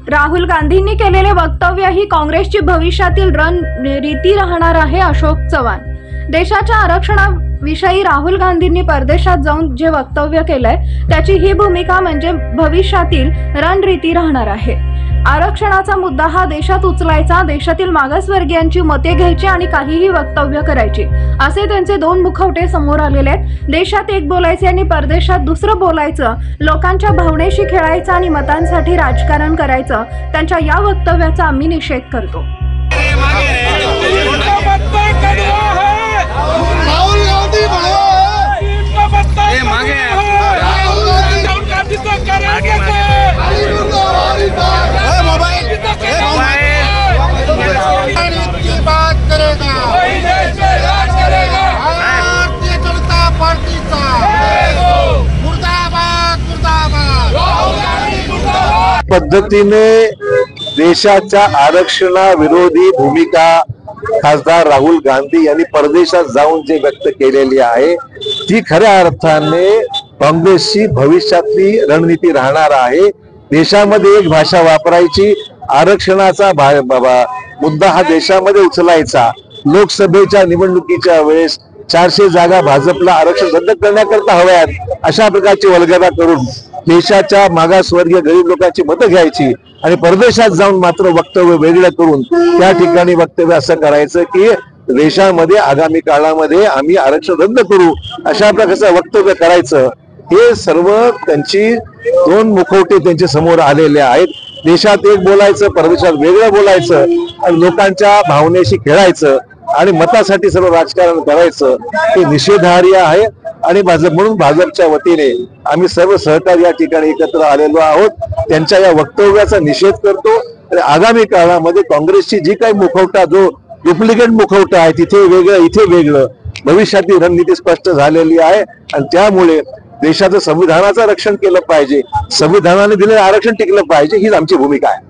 राहुल गांधींनी केलेले वक्तव्य ही काँग्रेसची भविष्यातील रणनीती राहणार आहे. अशोक चव्हाण. देशाच्या आरक्षणाविषयी राहुल गांधींनी परदेशात जाऊन जे वक्तव्य केलंय त्याची ही भूमिका म्हणजे भविष्यातील रणनीती राहणार आहे. आरक्षणाचा मुद्दा हा देशात उचलायचा, देशातील मागासवर्गीयांची मते घ्यायची आणि काहीही वक्तव्य करायची, असे त्यांचे दोन मुखवटे समोर आलेले आहेत. देशात एक बोलायचे आणि परदेशात दुसरं बोलायचं, लोकांच्या भावनेशी खेळायचं आणि मतांसाठी राजकारण करायचं. त्यांच्या या वक्तव्याचा आम्ही निषेध करतो. पद्धतीने देशाच्या आरक्षणाविरोधी भूमिका खासदार राहुल गांधी यांनी परदेशात जाऊन जे व्यक्त केलेली आहे ती खऱ्या अर्थाने काँग्रेसची भविष्यातली रणनीती राहणार आहे. देशामध्ये एक भाषा वापरायची, आरक्षणाचा मुद्दा हा देशामध्ये उचलायचा. लोकसभेच्या निवडणुकीच्या वेळेस 400 जागा भाजपला आरक्षण रद्द करण्याकरता हव्यात, अशा प्रकारची वल्गना करून देशाच्या मागासवर्गीय गरीब लोकांची मतं घ्यायची आणि परदेशात जाऊन मात्र वक्तव्य वेगळं करून त्या ठिकाणी वक्तव्य असं करायचं की देशामध्ये आगामी काळामध्ये आम्ही आरक्षण रद्द करू, अशा प्रकारचं वक्तव्य करायचं. हे सर्व त्यांची दोन मुखवटे त्यांच्या समोर आलेले आहेत. देशात एक बोलायचं, परदेशात वेगळं बोलायचं आणि लोकांच्या भावनेशी खेळायचं आणि मतासाठी सर्व राजकारण करायचं, हे निषेधार्ह आहे. आणि म्हणून भाजपच्या वतीने आम्ही सर्व सहकारी या ठिकाणी एकत्र आलेलो आहोत. त्यांच्या या वक्तव्याचा निषेध करतो आणि आगामी काळामध्ये काँग्रेसची जी काही मुखवटा, जो डुप्लिकेट मुखवटा आहे, तिथे वेगळं इथे वेगळं, भविष्यातील रणनीती स्पष्ट झालेली आहे. आणि त्यामुळे देशाचं संविधानाचं रक्षण केलं पाहिजे, संविधानाने दिलेलं आरक्षण टिकलं पाहिजे, हीच आमची भूमिका आहे.